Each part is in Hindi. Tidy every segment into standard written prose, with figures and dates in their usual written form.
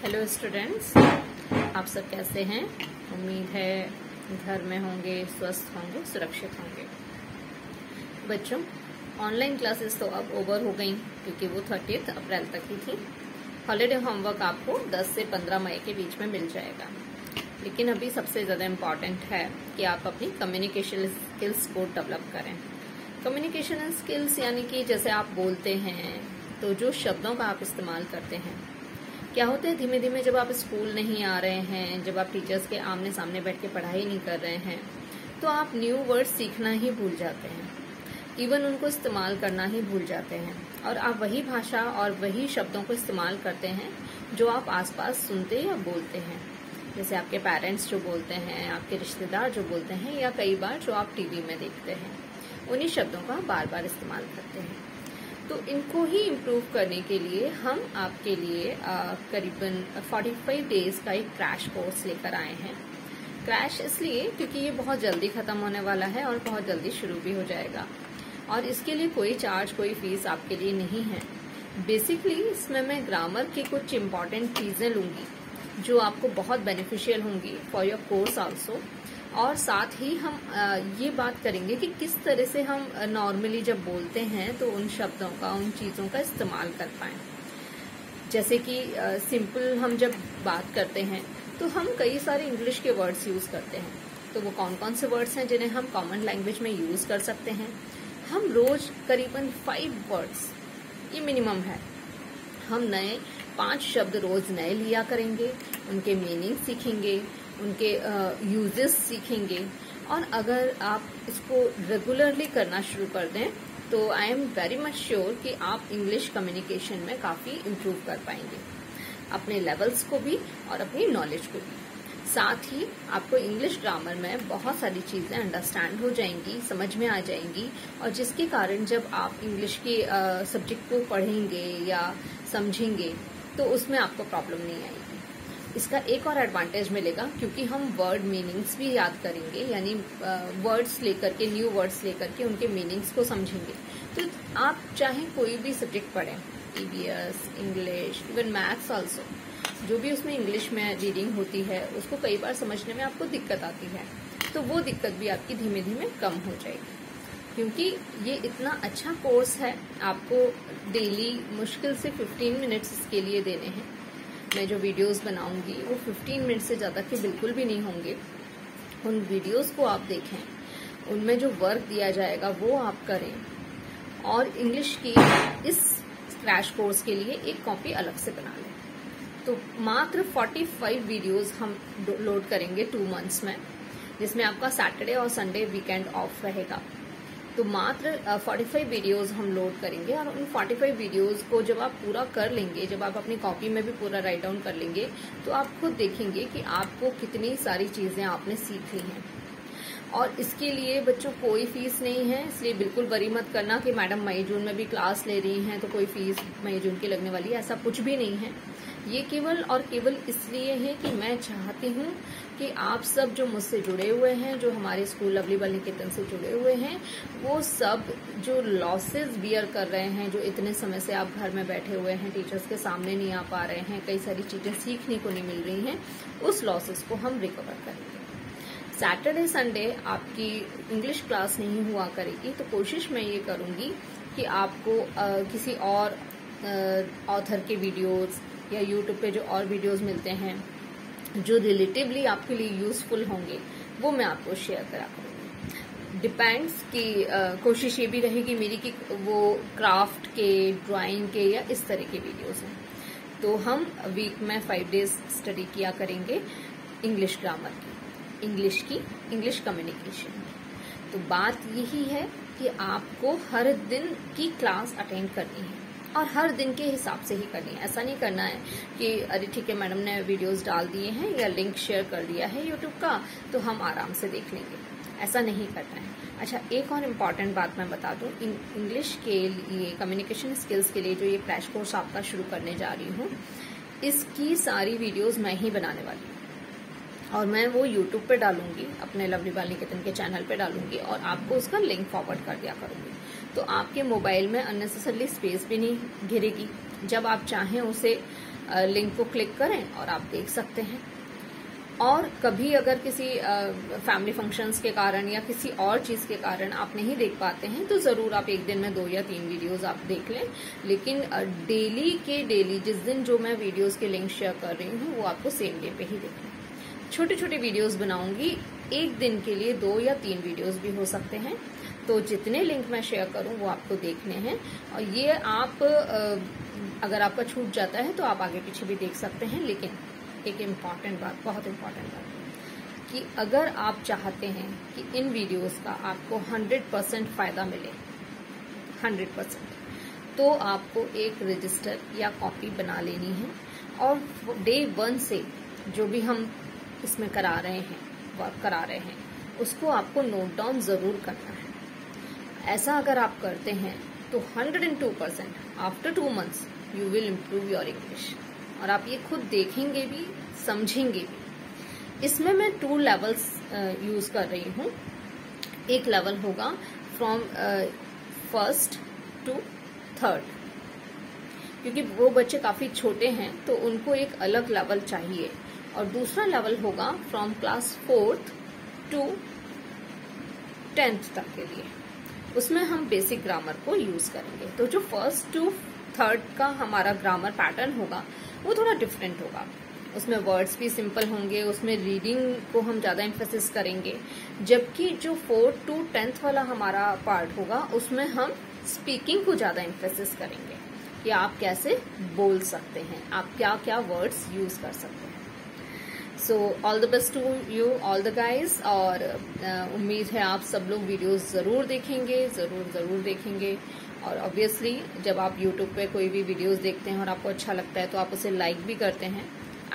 हेलो स्टूडेंट्स, आप सब कैसे हैं। उम्मीद है घर में होंगे, स्वस्थ होंगे, सुरक्षित होंगे। बच्चों, ऑनलाइन क्लासेस तो अब ओवर हो गई क्योंकि वो 30 अप्रैल तक ही थी। हॉलीडे होमवर्क आपको 10 से 15 मई के बीच में मिल जाएगा। लेकिन अभी सबसे ज़्यादा इम्पॉर्टेंट है कि आप अपनी कम्युनिकेशन स्किल्स को डेवलप करें। कम्युनिकेशन स्किल्स यानी कि जैसे आप बोलते हैं तो जो शब्दों का आप इस्तेमाल करते हैं, क्या होता है धीमे धीमे जब आप स्कूल नहीं आ रहे हैं, जब आप टीचर्स के आमने सामने बैठ के पढ़ाई नहीं कर रहे हैं, तो आप न्यू वर्ड सीखना ही भूल जाते हैं, इवन उनको इस्तेमाल करना ही भूल जाते हैं और आप वही भाषा और वही शब्दों को इस्तेमाल करते हैं जो आप आसपास सुनते या बोलते हैं। जैसे आपके पेरेंट्स जो बोलते हैं, आपके रिश्तेदार जो बोलते हैं, या कई बार जो आप टीवी में देखते हैं, उन्हीं शब्दों का बार बार इस्तेमाल करते हैं। तो इनको ही इम्प्रूव करने के लिए हम आपके लिए करीबन 45 डेज का एक क्रैश कोर्स लेकर आए हैं। क्रैश इसलिए क्योंकि ये बहुत जल्दी खत्म होने वाला है और बहुत जल्दी शुरू भी हो जाएगा, और इसके लिए कोई चार्ज, कोई फीस आपके लिए नहीं है। बेसिकली इसमें मैं ग्रामर की कुछ इम्पॉर्टेंट चीजें लूंगी जो आपको बहुत बेनिफिशियल होंगी फॉर योर कोर्स आल्सो, और साथ ही हम ये बात kरेंगे कि किस तरह से हम नॉर्मली जब बोलते हैं तो उन शब्दों का, उन चीज़ों का इस्तेमाल कर पाएं। जैसे कि सिंपल हम जब बात करते हैं तो हम कई सारे इंग्लिश के वर्ड्स यूज़ करते हैं। तो वो कौन कौन से वर्ड्स हैं जिन्हें हम कॉमन लैंग्वेज में यूज़ कर सकते हैं। हम रोज करीबन 5 वर्ड्स, ये मिनिमम है, हम नए 5 शब्द रोज नए लिया करेंगे, उनके मीनिंग सीखेंगे, उनके यूजेस सीखेंगे, और अगर आप इसको रेगुलरली करना शुरू कर दें तो I am very much sure कि आप इंग्लिश कम्युनिकेशन में काफ़ी इम्प्रूव कर पाएंगे, अपने लेवल्स को भी और अपनी नॉलेज को भी। साथ ही आपको इंग्लिश ग्रामर में बहुत सारी चीज़ें अंडरस्टैंड हो जाएंगी, समझ में आ जाएंगी, और जिसके कारण जब आप इंग्लिश के सब्जेक्ट को पढ़ेंगे या समझेंगे तो उसमें आपको प्रॉब्लम नहीं आएगी। इसका एक और एडवांटेज मिलेगा क्योंकि हम वर्ड मीनिंग्स भी याद करेंगे, यानी वर्ड्स लेकर के, न्यू वर्ड्स लेकर के उनके मीनिंग्स को समझेंगे। तो आप चाहे कोई भी सब्जेक्ट पढ़ें, EVS, English, even maths also, जो भी उसमें इंग्लिश में रीडिंग होती है उसको कई बार समझने में आपको दिक्कत आती है, तो वो दिक्कत भी आपकी धीमे धीमे कम हो जाएगी। क्योंकि ये इतना अच्छा कोर्स है, आपको डेली मुश्किल से 15 मिनट्स इसके लिए देने हैं। मैं जो वीडियोस बनाऊंगी वो 15 मिनट से ज़्यादा के बिल्कुल भी नहीं होंगे। उन वीडियोस को आप देखें, उनमें जो वर्क दिया जाएगा वो आप करें, और इंग्लिश की इस क्रैश कोर्स के लिए एक कॉपी अलग से बना लें। तो मात्र 45 वीडियोस हम लोड करेंगे 2 मंथ्स में, जिसमें आपका सैटरडे और संडे वीकेंड ऑफ रहेगा। तो मात्र 45 वीडियोस हम लोड करेंगे, और उन 45 वीडियोस को जब आप पूरा कर लेंगे, जब आप अपनी कॉपी में भी पूरा राइट डाउन कर लेंगे, तो आप खुद देखेंगे कि आपको कितनी सारी चीजें आपने सीख ली हैं। और इसके लिए बच्चों कोई फीस नहीं है, इसलिए बिल्कुल वरी मत करना कि मैडम मई जून में भी क्लास ले रही हैं तो कोई फीस मई जून की लगने वाली है। ऐसा कुछ भी नहीं है। ये केवल और केवल इसलिए है कि मैं चाहती हूँ कि आप सब जो मुझसे जुड़े हुए हैं, जो हमारे स्कूल लवली बाल निकेतन से जुड़े हुए हैं, वो सब जो लॉसेस बियर कर रहे हैं, जो इतने समय से आप घर में बैठे हुए हैं, टीचर्स के सामने नहीं आ पा रहे हैं, कई सारी चीजें सीखने को नहीं मिल रही हैं, उस लॉसेस को हम रिकवर करेंगे। सैटरडे संडे आपकी इंग्लिश क्लास नहीं हुआ करेगी, तो कोशिश मैं ये करूंगी कि आपको किसी और ऑथर के वीडियोस या यूट्यूब पे जो और वीडियोस मिलते हैं जो रिलेटिवली आपके लिए यूजफुल होंगे, वो मैं आपको शेयर करा करूंगी। डिपेंड्स कि कोशिश ये भी रहेगी मेरी कि वो क्राफ्ट के, ड्राइंग के या इस तरह के वीडियोस हैं। तो हम वीक में 5 डेज स्टडी किया करेंगे इंग्लिश ग्रामर की, इंग्लिश कम्युनिकेशन की। तो बात यही है कि आपको हर दिन की क्लास अटेंड करनी है, और हर दिन के हिसाब से ही करनी है। ऐसा नहीं करना है कि अरे ठीक है मैडम ने वीडियोस डाल दिए हैं या लिंक शेयर कर दिया है यूट्यूब का तो हम आराम से देख लेंगे, ऐसा नहीं करना है। अच्छा, एक और इम्पॉर्टेंट बात मैं बता दूं, इंग्लिश के लिए, कम्युनिकेशन स्किल्स के लिए जो ये क्रैश कोर्स आपका शुरू करने जा रही हूँ, इसकी सारी वीडियोज मैं ही बनाने वाली हूँ, और मैं वो यूट्यूब पे डालूंगी, अपने लवली बाल निकेतन के चैनल पे डालूंगी, और आपको उसका लिंक फॉरवर्ड कर दिया करूंगी। तो आपके मोबाइल में अननेसेसरली स्पेस भी नहीं घिरेगी। जब आप चाहें उसे लिंक को क्लिक करें और आप देख सकते हैं। और कभी अगर किसी फैमिली फंक्शंस के कारण या किसी और चीज के कारण आप नहीं देख पाते हैं तो जरूर आप एक दिन में 2 या 3 वीडियोस आप देख लें, लेकिन डेली के डेली जिस दिन जो मैं वीडियोस के लिंक शेयर कर रही हूँ वो आपको सेम डे पे ही देखना है। छोटे छोटे वीडियोस बनाऊंगी, एक दिन के लिए 2 या 3 वीडियोस भी हो सकते हैं, तो जितने लिंक मैं शेयर करूं वो आपको देखने हैं। और ये आप अगर आपका छूट जाता है तो आप आगे पीछे भी देख सकते हैं। लेकिन एक इम्पॉर्टेंट बात, बहुत इम्पॉर्टेंट बात, कि अगर आप चाहते हैं कि इन वीडियोस का आपको 100% फायदा मिले, 100%, तो आपको एक रजिस्टर या कॉपी बना लेनी है और डे 1 से जो भी हम इसमें करा रहे हैं, वर्क करा रहे हैं, उसको आपको नोट डाउन जरूर करना है। ऐसा अगर आप करते हैं तो 102% after 2 months you will improve your English, और आप ये खुद देखेंगे भी, समझेंगे भी। इसमें मैं 2 लेवल्स यूज कर रही हूँ। एक लेवल होगा फ्रॉम 1st to 3rd, क्योंकि वो बच्चे काफी छोटे हैं तो उनको एक अलग लेवल चाहिए। और दूसरा लेवल होगा from class 4th to 10th तक के लिए, उसमें हम बेसिक ग्रामर को यूज करेंगे। तो जो 1st to 3rd का हमारा ग्रामर पैटर्न होगा वो थोड़ा डिफरेंट होगा, उसमें वर्ड्स भी सिंपल होंगे, उसमें रीडिंग को हम ज्यादा एम्फेसिस करेंगे, जबकि जो 4th to 10th वाला हमारा पार्ट होगा उसमें हम स्पीकिंग को ज्यादा एम्फेसिस करेंगे कि आप कैसे बोल सकते हैं, आप क्या क्या वर्ड्स यूज कर सकते हैं। So all the best to you all the guys, और उम्मीद है आप सब लोग वीडियोस जरूर देखेंगे, जरूर देखेंगे। और ऑब्वियसली जब आप यूट्यूब पे कोई भी वीडियोस देखते हैं और आपको अच्छा लगता है तो आप उसे लाइक भी करते हैं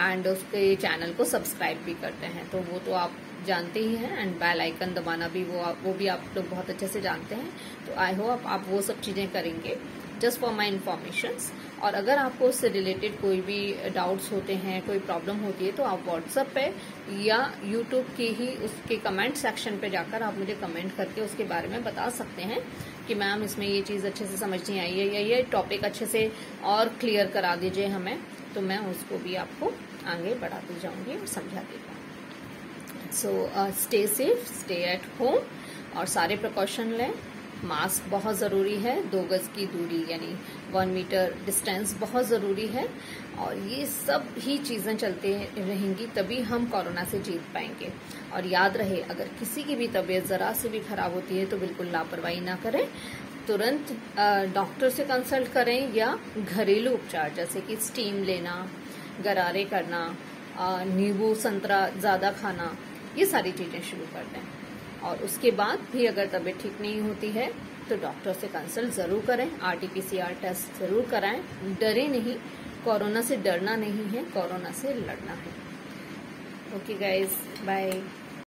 एंड उसके चैनल को सब्सक्राइब भी करते हैं, तो वो तो आप जानते ही हैं। एंड बेल आइकन दबाना भी वो भी आप लोग बहुत अच्छे से जानते हैं। तो आई होप आप वो सब चीजें करेंगे जस्ट फॉर माई इन्फॉर्मेशंस। और अगर आपको उससे रिलेटेड कोई भी डाउट्स होते हैं, कोई प्रॉब्लम होती है, तो आप व्हाट्सएप पे या यूट्यूब के ही उसके कमेंट सेक्शन पे जाकर आप मुझे कमेंट करके उसके बारे में बता सकते हैं कि मैम इसमें ये चीज़ अच्छे से समझ नहीं आई है या ये टॉपिक अच्छे से और क्लियर करा दीजिए हमें, तो मैं उसको भी आपको आगे बढ़ाती जाऊंगी और समझाती जाऊंगी। So stay safe, stay at home और सारे प्रिकॉशन लें। मास्क बहुत ज़रूरी है, 2 गज की दूरी यानी 1 मीटर डिस्टेंस बहुत ज़रूरी है, और ये सब ही चीज़ें चलते रहेंगी तभी हम कोरोना से जीत पाएंगे। और याद रहे, अगर किसी की भी तबीयत ज़रा से भी खराब होती है तो बिल्कुल लापरवाही ना करें, तुरंत डॉक्टर से कंसल्ट करें या घरेलू उपचार जैसे कि स्टीम लेना, गरारे करना, नींबू संतरा ज़्यादा खाना, ये सारी चीज़ें शुरू कर दें। और उसके बाद भी अगर तबीयत ठीक नहीं होती है तो डॉक्टर से कंसल्ट जरूर करें, RT-PCR टेस्ट जरूर कराएं। डरे नहीं, कोरोना से डरना नहीं है, कोरोना से लड़ना है। Okay guys, bye.